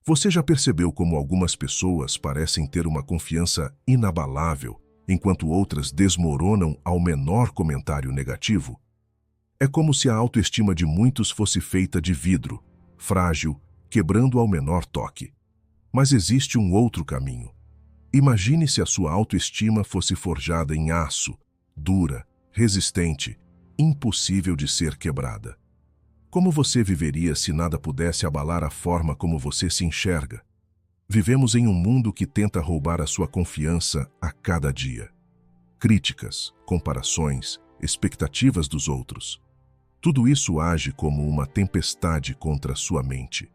Você já percebeu como algumas pessoas parecem ter uma confiança inabalável, enquanto outras desmoronam ao menor comentário negativo? É como se a autoestima de muitos fosse feita de vidro, frágil, quebrando ao menor toque. Mas existe um outro caminho. Imagine se a sua autoestima fosse forjada em aço, dura, resistente, impossível de ser quebrada. Como você viveria se nada pudesse abalar a forma como você se enxerga? Vivemos em um mundo que tenta roubar a sua confiança a cada dia. Críticas, comparações, expectativas dos outros. Tudo isso age como uma tempestade contra a sua mente.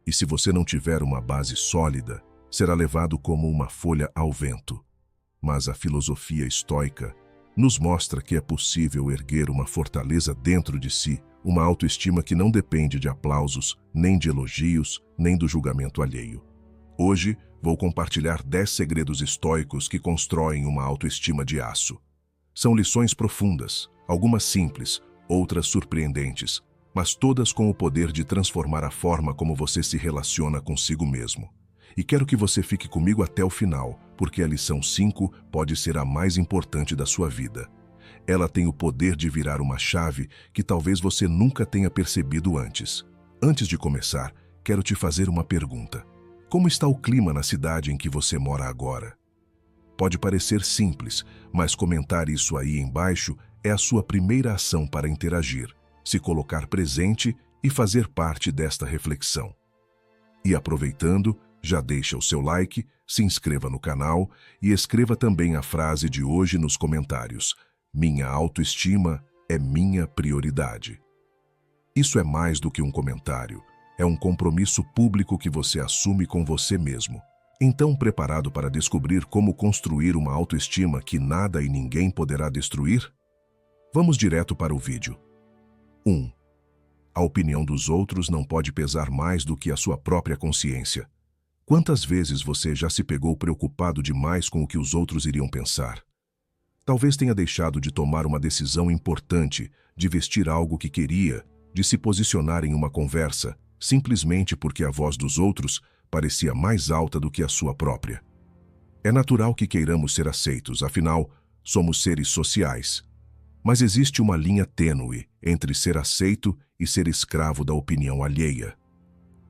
E se você não tiver uma base sólida, será levado como uma folha ao vento. Mas a filosofia estoica nos mostra que é possível erguer uma fortaleza dentro de si, uma autoestima que não depende de aplausos, nem de elogios, nem do julgamento alheio. Hoje, vou compartilhar 10 segredos estoicos que constroem uma autoestima de aço. São lições profundas, algumas simples, outras surpreendentes, mas todas com o poder de transformar a forma como você se relaciona consigo mesmo. E quero que você fique comigo até o final, porque a lição 5 pode ser a mais importante da sua vida. Ela tem o poder de virar uma chave que talvez você nunca tenha percebido antes. Antes de começar, quero te fazer uma pergunta. Como está o clima na cidade em que você mora agora? Pode parecer simples, mas comentar isso aí embaixo é a sua primeira ação para interagir, se colocar presente e fazer parte desta reflexão. E aproveitando, já deixa o seu like, se inscreva no canal e escreva também a frase de hoje nos comentários. Minha autoestima é minha prioridade. Isso é mais do que um comentário, é um compromisso público que você assume com você mesmo. Então, preparado para descobrir como construir uma autoestima que nada e ninguém poderá destruir? Vamos direto para o vídeo. 1. A opinião dos outros não pode pesar mais do que a sua própria consciência. Quantas vezes você já se pegou preocupado demais com o que os outros iriam pensar? Talvez tenha deixado de tomar uma decisão importante, de vestir algo que queria, de se posicionar em uma conversa, simplesmente porque a voz dos outros parecia mais alta do que a sua própria. É natural que queiramos ser aceitos, afinal, somos seres sociais. Mas existe uma linha tênue entre ser aceito e ser escravo da opinião alheia.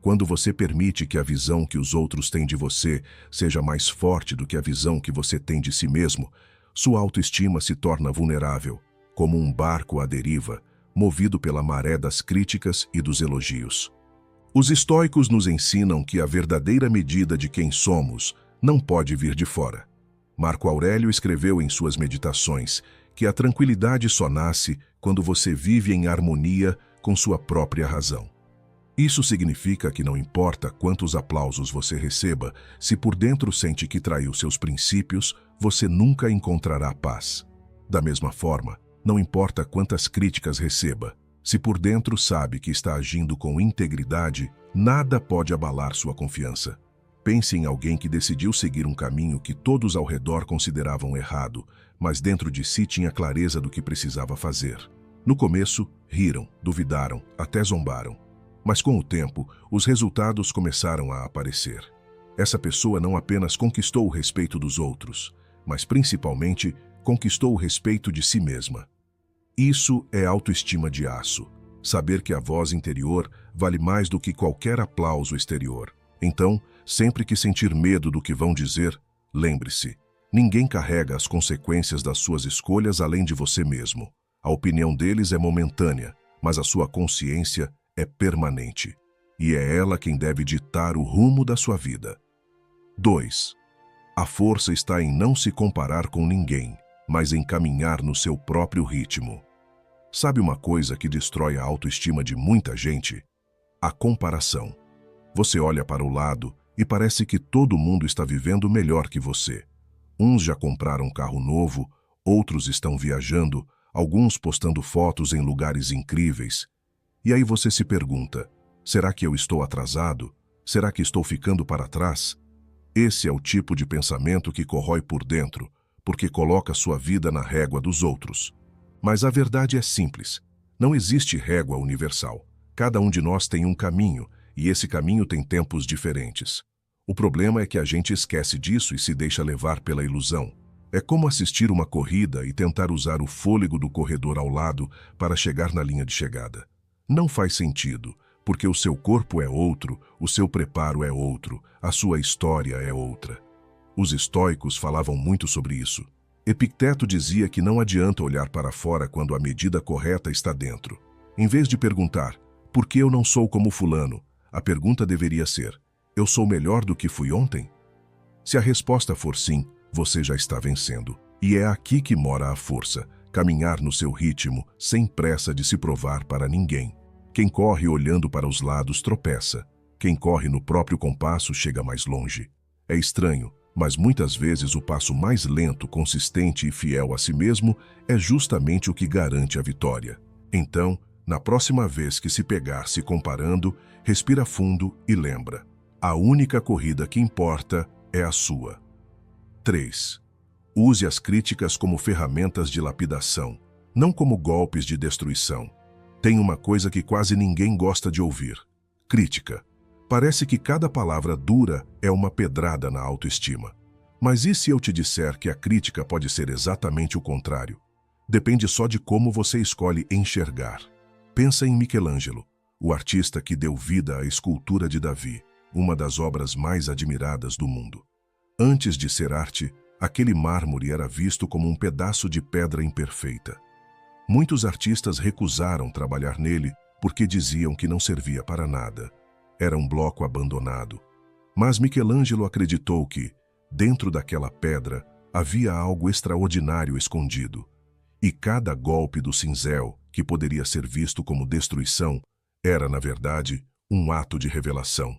Quando você permite que a visão que os outros têm de você seja mais forte do que a visão que você tem de si mesmo, sua autoestima se torna vulnerável, como um barco à deriva, movido pela maré das críticas e dos elogios. Os estoicos nos ensinam que a verdadeira medida de quem somos não pode vir de fora. Marco Aurélio escreveu em suas meditações que a tranquilidade só nasce quando você vive em harmonia com sua própria razão. Isso significa que não importa quantos aplausos você receba, se por dentro sente que traiu seus princípios, você nunca encontrará paz. Da mesma forma, não importa quantas críticas receba, se por dentro sabe que está agindo com integridade, nada pode abalar sua confiança. Pense em alguém que decidiu seguir um caminho que todos ao redor consideravam errado, mas dentro de si tinha clareza do que precisava fazer. No começo, riram, duvidaram, até zombaram. Mas com o tempo, os resultados começaram a aparecer. Essa pessoa não apenas conquistou o respeito dos outros, mas principalmente conquistou o respeito de si mesma. Isso é autoestima de aço, saber que a voz interior vale mais do que qualquer aplauso exterior. Então, sempre que sentir medo do que vão dizer, lembre-se, ninguém carrega as consequências das suas escolhas além de você mesmo. A opinião deles é momentânea, mas a sua consciência é permanente, e é ela quem deve ditar o rumo da sua vida. 2. A força está em não se comparar com ninguém, mas em caminhar no seu próprio ritmo. Sabe uma coisa que destrói a autoestima de muita gente? A comparação. Você olha para o lado e parece que todo mundo está vivendo melhor que você. Uns já compraram um carro novo, outros estão viajando, alguns postando fotos em lugares incríveis. E aí você se pergunta, será que eu estou atrasado? Será que estou ficando para trás? Esse é o tipo de pensamento que corrói por dentro, porque coloca sua vida na régua dos outros. Mas a verdade é simples. Não existe régua universal. Cada um de nós tem um caminho, e esse caminho tem tempos diferentes. O problema é que a gente esquece disso e se deixa levar pela ilusão. É como assistir uma corrida e tentar usar o fôlego do corredor ao lado para chegar na linha de chegada. Não faz sentido, porque o seu corpo é outro, o seu preparo é outro, a sua história é outra. Os estoicos falavam muito sobre isso. Epicteto dizia que não adianta olhar para fora quando a medida correta está dentro. Em vez de perguntar, por que eu não sou como fulano? A pergunta deveria ser, eu sou melhor do que fui ontem? Se a resposta for sim, você já está vencendo. E é aqui que mora a força, caminhar no seu ritmo, sem pressa de se provar para ninguém. Quem corre olhando para os lados tropeça. Quem corre no próprio compasso chega mais longe. É estranho, mas muitas vezes o passo mais lento, consistente e fiel a si mesmo é justamente o que garante a vitória. Então, na próxima vez que se pegar se comparando, respira fundo e lembra: a única corrida que importa é a sua. 3. Use as críticas como ferramentas de lapidação, não como golpes de destruição. Tem uma coisa que quase ninguém gosta de ouvir: crítica. Parece que cada palavra dura é uma pedrada na autoestima. Mas e se eu te disser que a crítica pode ser exatamente o contrário? Depende só de como você escolhe enxergar. Pensa em Michelangelo, o artista que deu vida à escultura de Davi, uma das obras mais admiradas do mundo. Antes de ser arte, aquele mármore era visto como um pedaço de pedra imperfeita. Muitos artistas recusaram trabalhar nele porque diziam que não servia para nada. Era um bloco abandonado. Mas Michelangelo acreditou que, dentro daquela pedra, havia algo extraordinário escondido. E cada golpe do cinzel, que poderia ser visto como destruição, era, na verdade, um ato de revelação.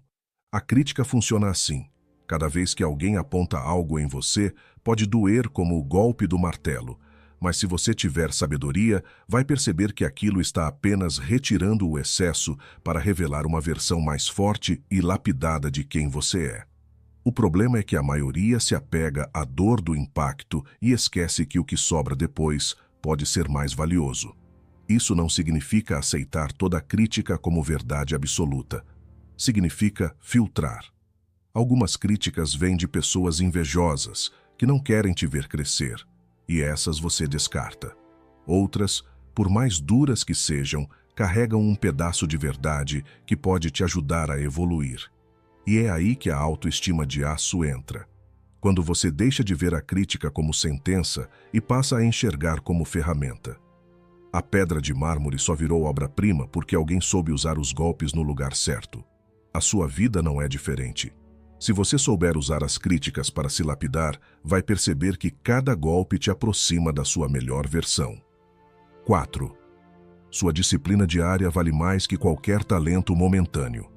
A crítica funciona assim. Cada vez que alguém aponta algo em você, pode doer como o golpe do martelo, mas se você tiver sabedoria, vai perceber que aquilo está apenas retirando o excesso para revelar uma versão mais forte e lapidada de quem você é. O problema é que a maioria se apega à dor do impacto e esquece que o que sobra depois pode ser mais valioso. Isso não significa aceitar toda crítica como verdade absoluta. Significa filtrar. Algumas críticas vêm de pessoas invejosas, que não querem te ver crescer, e essas você descarta. Outras, por mais duras que sejam, carregam um pedaço de verdade que pode te ajudar a evoluir. E é aí que a autoestima de aço entra. Quando você deixa de ver a crítica como sentença e passa a enxergar como ferramenta. A pedra de mármore só virou obra-prima porque alguém soube usar os golpes no lugar certo. A sua vida não é diferente. Se você souber usar as críticas para se lapidar, vai perceber que cada golpe te aproxima da sua melhor versão. 4. Sua disciplina diária vale mais que qualquer talento momentâneo.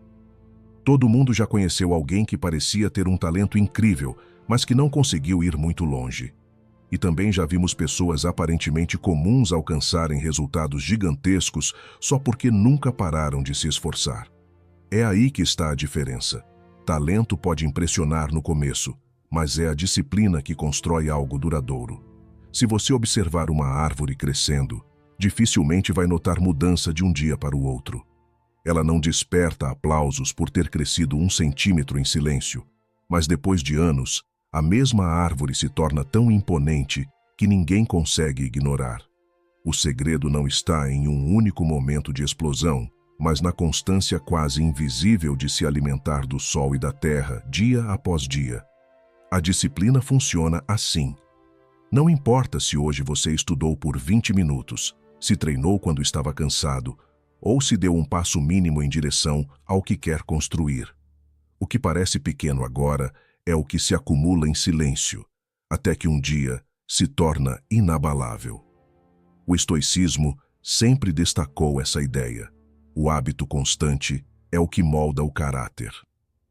Todo mundo já conheceu alguém que parecia ter um talento incrível, mas que não conseguiu ir muito longe. E também já vimos pessoas aparentemente comuns alcançarem resultados gigantescos só porque nunca pararam de se esforçar. É aí que está a diferença. Talento pode impressionar no começo, mas é a disciplina que constrói algo duradouro. Se você observar uma árvore crescendo, dificilmente vai notar mudança de um dia para o outro. Ela não desperta aplausos por ter crescido 1 centímetro em silêncio, mas depois de anos, a mesma árvore se torna tão imponente que ninguém consegue ignorar. O segredo não está em um único momento de explosão, mas na constância quase invisível de se alimentar do sol e da terra, dia após dia. A disciplina funciona assim. Não importa se hoje você estudou por 20 minutos, se treinou quando estava cansado, ou se deu um passo mínimo em direção ao que quer construir. O que parece pequeno agora é o que se acumula em silêncio, até que um dia se torna inabalável. O estoicismo sempre destacou essa ideia. O hábito constante é o que molda o caráter.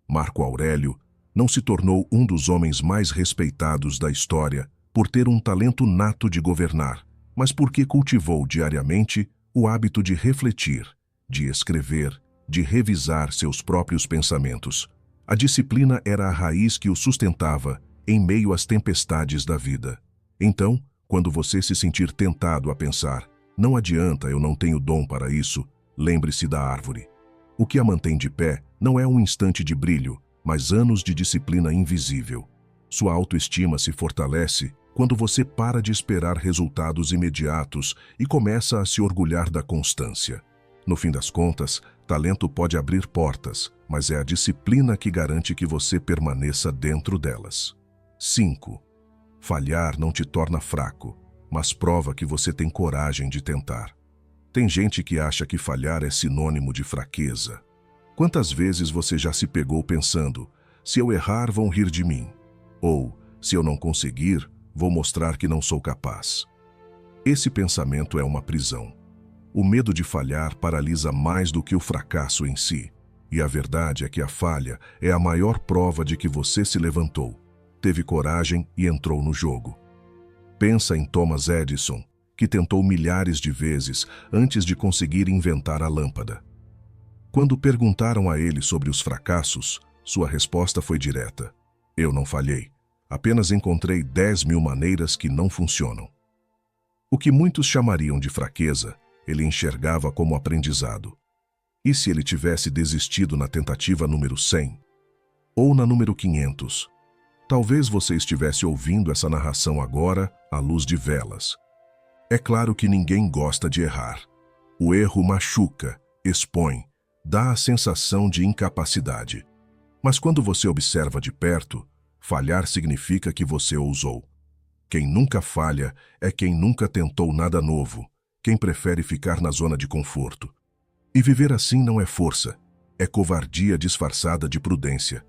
Marco Aurélio não se tornou um dos homens mais respeitados da história por ter um talento nato de governar, mas porque cultivou diariamente o hábito de refletir, de escrever, de revisar seus próprios pensamentos. A disciplina era a raiz que o sustentava em meio às tempestades da vida. Então, quando você se sentir tentado a pensar, não adianta, eu não tenho dom para isso, lembre-se da árvore. O que a mantém de pé não é um instante de brilho, mas anos de disciplina invisível. Sua autoestima se fortalece quando você para de esperar resultados imediatos e começa a se orgulhar da constância. No fim das contas, talento pode abrir portas, mas é a disciplina que garante que você permaneça dentro delas. 5. Falhar não te torna fraco, mas prova que você tem coragem de tentar. Tem gente que acha que falhar é sinônimo de fraqueza. Quantas vezes você já se pegou pensando, se eu errar, vão rir de mim? Ou, se eu não conseguir, vou mostrar que não sou capaz. Esse pensamento é uma prisão. O medo de falhar paralisa mais do que o fracasso em si. E a verdade é que a falha é a maior prova de que você se levantou, teve coragem e entrou no jogo. Pensa em Thomas Edison, que tentou milhares de vezes antes de conseguir inventar a lâmpada. Quando perguntaram a ele sobre os fracassos, sua resposta foi direta: eu não falhei, apenas encontrei 10.000 maneiras que não funcionam. O que muitos chamariam de fraqueza, ele enxergava como aprendizado. E se ele tivesse desistido na tentativa número 100? Ou na número 500? Talvez você estivesse ouvindo essa narração agora à luz de velas. É claro que ninguém gosta de errar. O erro machuca, expõe, dá a sensação de incapacidade. Mas quando você observa de perto, falhar significa que você ousou. Quem nunca falha é quem nunca tentou nada novo, quem prefere ficar na zona de conforto. E viver assim não é força, é covardia disfarçada de prudência.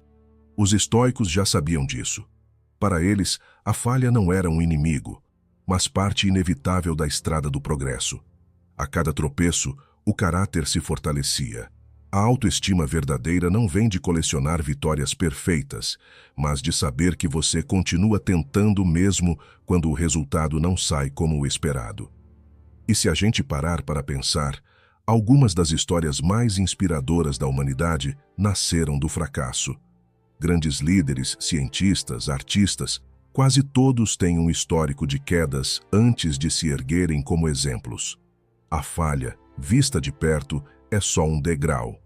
Os estoicos já sabiam disso. Para eles, a falha não era um inimigo, mas parte inevitável da estrada do progresso. A cada tropeço, o caráter se fortalecia. A autoestima verdadeira não vem de colecionar vitórias perfeitas, mas de saber que você continua tentando mesmo quando o resultado não sai como o esperado. E se a gente parar para pensar, algumas das histórias mais inspiradoras da humanidade nasceram do fracasso. Grandes líderes, cientistas, artistas, quase todos têm um histórico de quedas antes de se erguerem como exemplos. A falha, vista de perto, é só um degrau.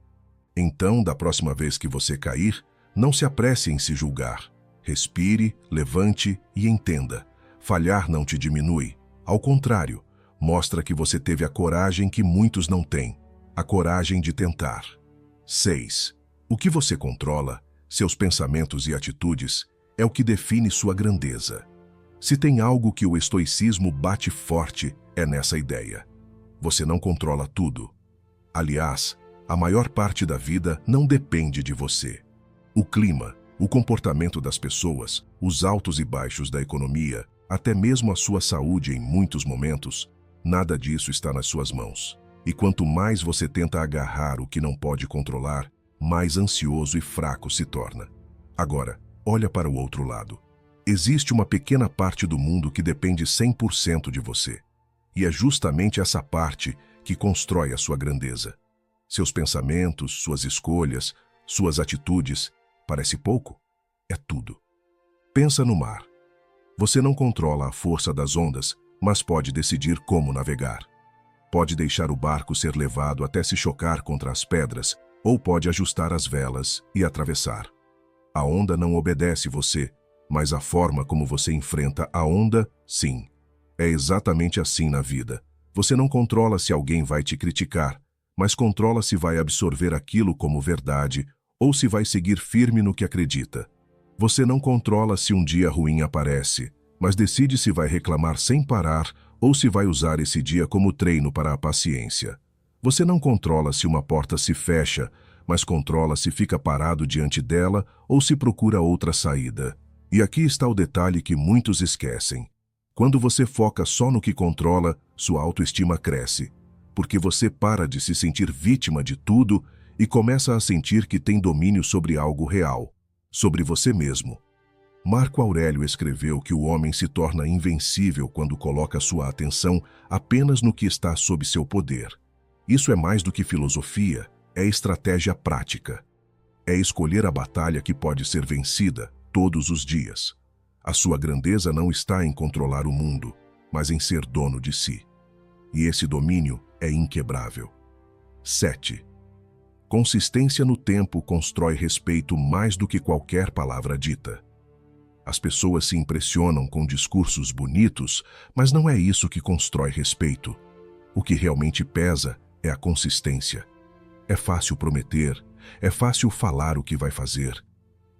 Então, da próxima vez que você cair, não se apresse em se julgar. Respire, levante e entenda. Falhar não te diminui. Ao contrário, mostra que você teve a coragem que muitos não têm, a coragem de tentar. 6. O que você controla, seus pensamentos e atitudes, é o que define sua grandeza. Se tem algo que o estoicismo bate forte, é nessa ideia. Você não controla tudo. Aliás, a maior parte da vida não depende de você. O clima, o comportamento das pessoas, os altos e baixos da economia, até mesmo a sua saúde em muitos momentos, nada disso está nas suas mãos. E quanto mais você tenta agarrar o que não pode controlar, mais ansioso e fraco se torna. Agora, olha para o outro lado. Existe uma pequena parte do mundo que depende 100% de você. E é justamente essa parte que constrói a sua grandeza. Seus pensamentos, suas escolhas, suas atitudes, parece pouco? É tudo. Pensa no mar. Você não controla a força das ondas, mas pode decidir como navegar. Pode deixar o barco ser levado até se chocar contra as pedras, ou pode ajustar as velas e atravessar. A onda não obedece você, mas a forma como você enfrenta a onda, sim. É exatamente assim na vida. Você não controla se alguém vai te criticar, mas controla se vai absorver aquilo como verdade ou se vai seguir firme no que acredita. Você não controla se um dia ruim aparece, mas decide se vai reclamar sem parar ou se vai usar esse dia como treino para a paciência. Você não controla se uma porta se fecha, mas controla se fica parado diante dela ou se procura outra saída. E aqui está o detalhe que muitos esquecem. Quando você foca só no que controla, sua autoestima cresce, porque você para de se sentir vítima de tudo e começa a sentir que tem domínio sobre algo real, sobre você mesmo. Marco Aurélio escreveu que o homem se torna invencível quando coloca sua atenção apenas no que está sob seu poder. Isso é mais do que filosofia, é estratégia prática. É escolher a batalha que pode ser vencida todos os dias. A sua grandeza não está em controlar o mundo, mas em ser dono de si. E esse domínio é inquebrável. 7. Consistência no tempo constrói respeito mais do que qualquer palavra dita. As pessoas se impressionam com discursos bonitos, mas não é isso que constrói respeito. O que realmente pesa é a consistência. É fácil prometer, é fácil falar o que vai fazer.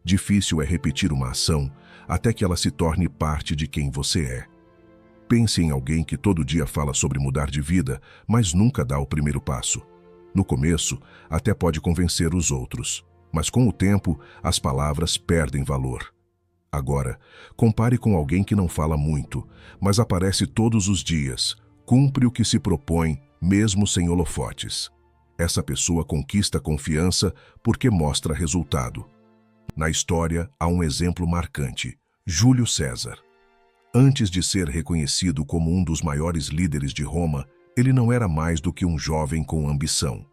Difícil é repetir uma ação até que ela se torne parte de quem você é. Pense em alguém que todo dia fala sobre mudar de vida, mas nunca dá o primeiro passo. No começo, até pode convencer os outros, mas com o tempo, as palavras perdem valor. Agora, compare com alguém que não fala muito, mas aparece todos os dias, cumpre o que se propõe, mesmo sem holofotes. Essa pessoa conquista confiança porque mostra resultado. Na história, há um exemplo marcante: Júlio César. Antes de ser reconhecido como um dos maiores líderes de Roma, ele não era mais do que um jovem com ambição.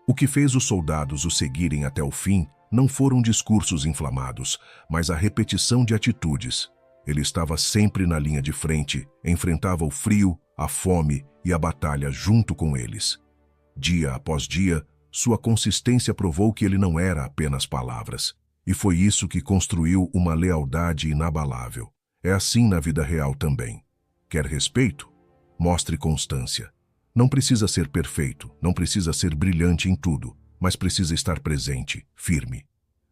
O que fez os soldados o seguirem até o fim não foram discursos inflamados, mas a repetição de atitudes. Ele estava sempre na linha de frente, enfrentava o frio, a fome e a batalha junto com eles. Dia após dia, sua consistência provou que ele não era apenas palavras. E foi isso que construiu uma lealdade inabalável. É assim na vida real também. Quer respeito? Mostre constância. Não precisa ser perfeito, não precisa ser brilhante em tudo, mas precisa estar presente, firme.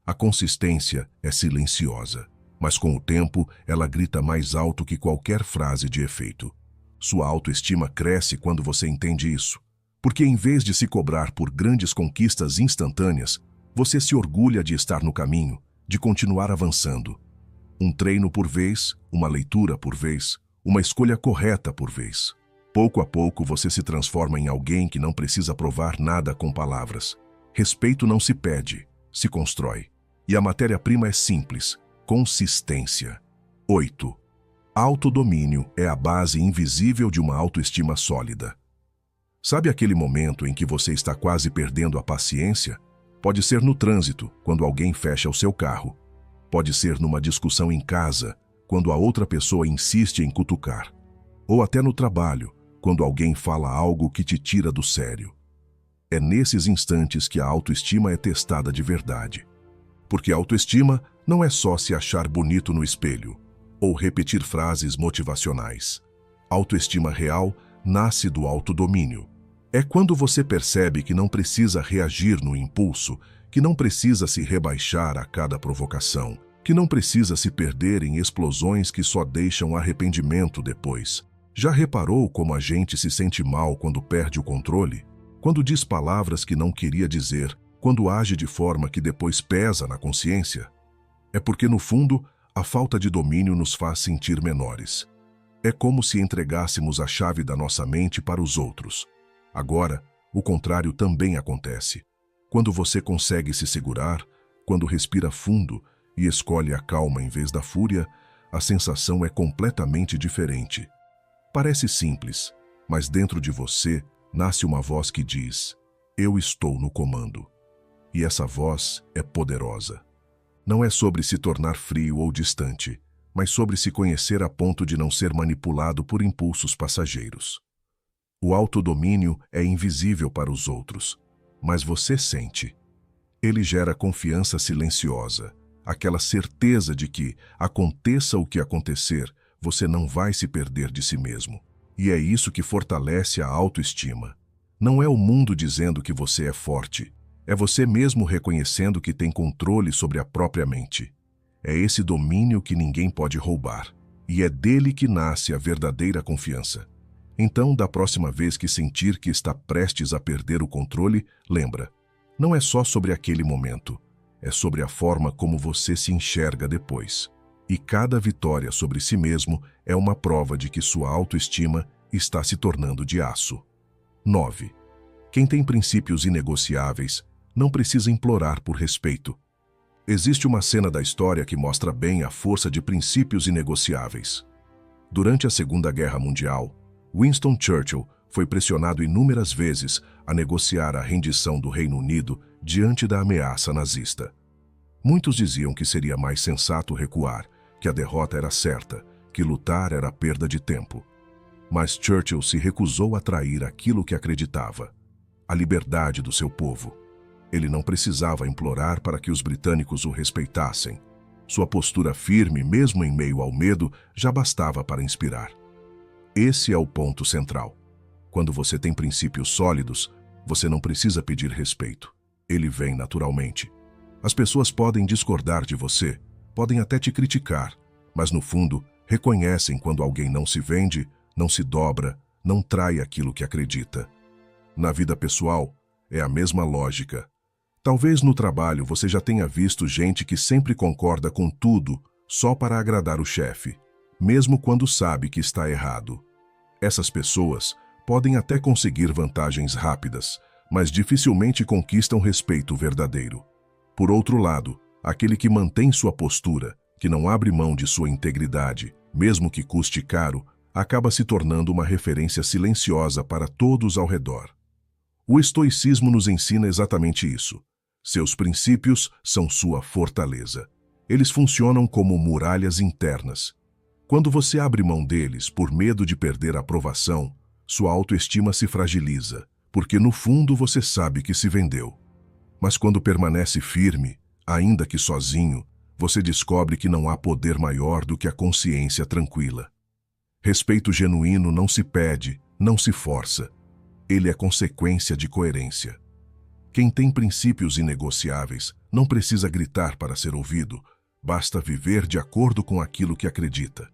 A consistência é silenciosa, mas com o tempo ela grita mais alto que qualquer frase de efeito. Sua autoestima cresce quando você entende isso, porque em vez de se cobrar por grandes conquistas instantâneas, você se orgulha de estar no caminho, de continuar avançando. Um treino por vez, uma leitura por vez, uma escolha correta por vez. Pouco a pouco você se transforma em alguém que não precisa provar nada com palavras. Respeito não se pede, se constrói. E a matéria-prima é simples: consistência. 8. Autodomínio é a base invisível de uma autoestima sólida. Sabe aquele momento em que você está quase perdendo a paciência? Pode ser no trânsito, quando alguém fecha o seu carro. Pode ser numa discussão em casa, quando a outra pessoa insiste em cutucar. Ou até no trabalho, quando alguém fala algo que te tira do sério. É nesses instantes que a autoestima é testada de verdade. Porque a autoestima não é só se achar bonito no espelho, ou repetir frases motivacionais. Autoestima real nasce do autodomínio. É quando você percebe que não precisa reagir no impulso, que não precisa se rebaixar a cada provocação, que não precisa se perder em explosões que só deixam arrependimento depois. Já reparou como a gente se sente mal quando perde o controle? Quando diz palavras que não queria dizer, quando age de forma que depois pesa na consciência? É porque, no fundo, a falta de domínio nos faz sentir menores. É como se entregássemos a chave da nossa mente para os outros. Agora, o contrário também acontece. Quando você consegue se segurar, quando respira fundo e escolhe a calma em vez da fúria, a sensação é completamente diferente. Parece simples, mas dentro de você nasce uma voz que diz: eu estou no comando. E essa voz é poderosa. Não é sobre se tornar frio ou distante, mas sobre se conhecer a ponto de não ser manipulado por impulsos passageiros. O autodomínio é invisível para os outros, mas você sente. Ele gera confiança silenciosa, aquela certeza de que, aconteça o que acontecer, você não vai se perder de si mesmo. E é isso que fortalece a autoestima. Não é o mundo dizendo que você é forte, é você mesmo reconhecendo que tem controle sobre a própria mente. É esse domínio que ninguém pode roubar, e é dele que nasce a verdadeira confiança. Então, da próxima vez que sentir que está prestes a perder o controle, lembra, não é só sobre aquele momento, é sobre a forma como você se enxerga depois. E cada vitória sobre si mesmo é uma prova de que sua autoestima está se tornando de aço. 9. Quem tem princípios inegociáveis não precisa implorar por respeito. Existe uma cena da história que mostra bem a força de princípios inegociáveis. Durante a Segunda Guerra Mundial, Winston Churchill foi pressionado inúmeras vezes a negociar a rendição do Reino Unido diante da ameaça nazista. Muitos diziam que seria mais sensato recuar, que a derrota era certa, que lutar era perda de tempo. Mas Churchill se recusou a trair aquilo que acreditava: a liberdade do seu povo. Ele não precisava implorar para que os britânicos o respeitassem. Sua postura firme, mesmo em meio ao medo, já bastava para inspirar. Esse é o ponto central. Quando você tem princípios sólidos, você não precisa pedir respeito. Ele vem naturalmente. As pessoas podem discordar de você, podem até te criticar, mas no fundo, reconhecem quando alguém não se vende, não se dobra, não trai aquilo que acredita. Na vida pessoal, é a mesma lógica. Talvez no trabalho você já tenha visto gente que sempre concorda com tudo só para agradar o chefe, mesmo quando sabe que está errado. Essas pessoas podem até conseguir vantagens rápidas, mas dificilmente conquistam respeito verdadeiro. Por outro lado, aquele que mantém sua postura, que não abre mão de sua integridade, mesmo que custe caro, acaba se tornando uma referência silenciosa para todos ao redor. O estoicismo nos ensina exatamente isso. Seus princípios são sua fortaleza. Eles funcionam como muralhas internas. Quando você abre mão deles por medo de perder a aprovação, sua autoestima se fragiliza, porque no fundo você sabe que se vendeu. Mas quando permanece firme, ainda que sozinho, você descobre que não há poder maior do que a consciência tranquila. Respeito genuíno não se pede, não se força. Ele é consequência de coerência. Quem tem princípios inegociáveis não precisa gritar para ser ouvido, basta viver de acordo com aquilo que acredita.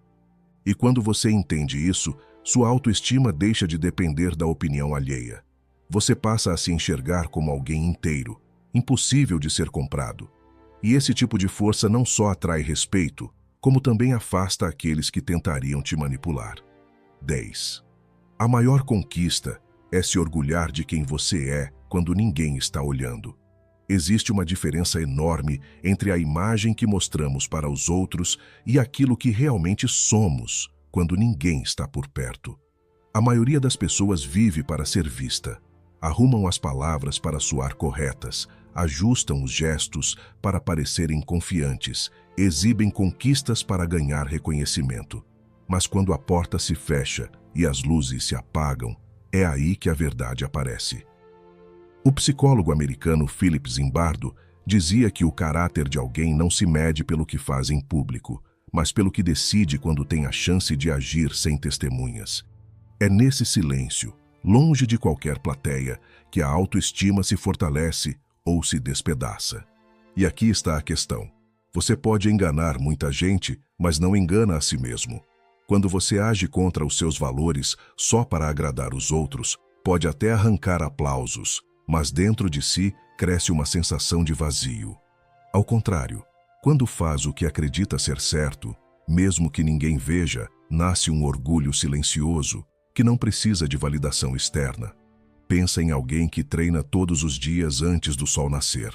E quando você entende isso, sua autoestima deixa de depender da opinião alheia. Você passa a se enxergar como alguém inteiro, impossível de ser comprado. E esse tipo de força não só atrai respeito, como também afasta aqueles que tentariam te manipular. 10. A maior conquista é se orgulhar de quem você é quando ninguém está olhando. Existe uma diferença enorme entre a imagem que mostramos para os outros e aquilo que realmente somos quando ninguém está por perto. A maioria das pessoas vive para ser vista. Arrumam as palavras para soar corretas, ajustam os gestos para parecerem confiantes, exibem conquistas para ganhar reconhecimento. Mas quando a porta se fecha e as luzes se apagam, é aí que a verdade aparece. O psicólogo americano Philip Zimbardo dizia que o caráter de alguém não se mede pelo que faz em público, mas pelo que decide quando tem a chance de agir sem testemunhas. É nesse silêncio, longe de qualquer plateia, que a autoestima se fortalece ou se despedaça. E aqui está a questão. Você pode enganar muita gente, mas não engana a si mesmo. Quando você age contra os seus valores só para agradar os outros, pode até arrancar aplausos, mas dentro de si cresce uma sensação de vazio. Ao contrário, quando faz o que acredita ser certo, mesmo que ninguém veja, nasce um orgulho silencioso que não precisa de validação externa. Pensa em alguém que treina todos os dias antes do sol nascer.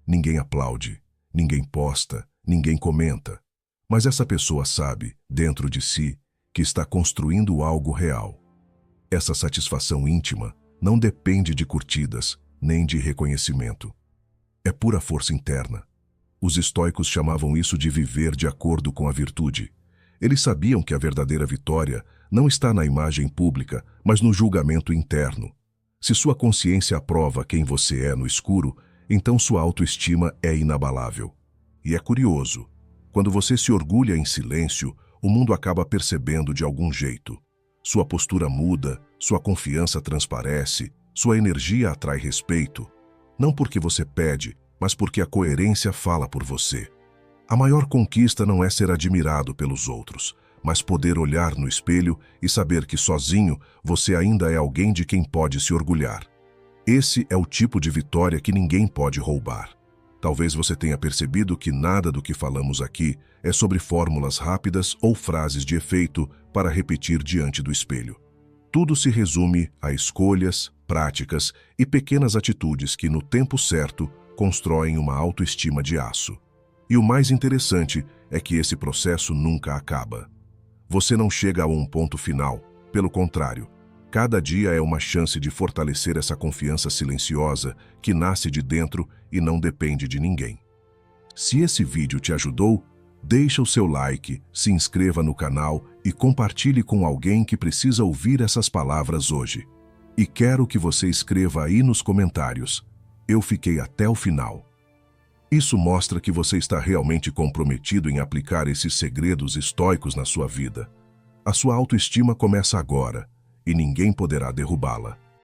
Ninguém aplaude, ninguém posta, ninguém comenta. Mas essa pessoa sabe, dentro de si, que está construindo algo real. Essa satisfação íntima não depende de curtidas, nem de reconhecimento. É pura força interna. Os estoicos chamavam isso de viver de acordo com a virtude. Eles sabiam que a verdadeira vitória não está na imagem pública, mas no julgamento interno. Se sua consciência aprova quem você é no escuro, então sua autoestima é inabalável. E é curioso, quando você se orgulha em silêncio, o mundo acaba percebendo de algum jeito. Sua postura muda, sua confiança transparece, sua energia atrai respeito. Não porque você pede, mas porque a coerência fala por você. A maior conquista não é ser admirado pelos outros, mas poder olhar no espelho e saber que sozinho você ainda é alguém de quem pode se orgulhar. Esse é o tipo de vitória que ninguém pode roubar. Talvez você tenha percebido que nada do que falamos aqui é sobre fórmulas rápidas ou frases de efeito para repetir diante do espelho. Tudo se resume a escolhas, práticas e pequenas atitudes que, no tempo certo, constroem uma autoestima de aço. E o mais interessante é que esse processo nunca acaba. Você não chega a um ponto final, pelo contrário, cada dia é uma chance de fortalecer essa confiança silenciosa que nasce de dentro e não depende de ninguém. Se esse vídeo te ajudou, deixa o seu like, se inscreva no canal e compartilhe com alguém que precisa ouvir essas palavras hoje. E quero que você escreva aí nos comentários: Eu fiquei até o final. Isso mostra que você está realmente comprometido em aplicar esses segredos estoicos na sua vida. A sua autoestima começa agora, e ninguém poderá derrubá-la.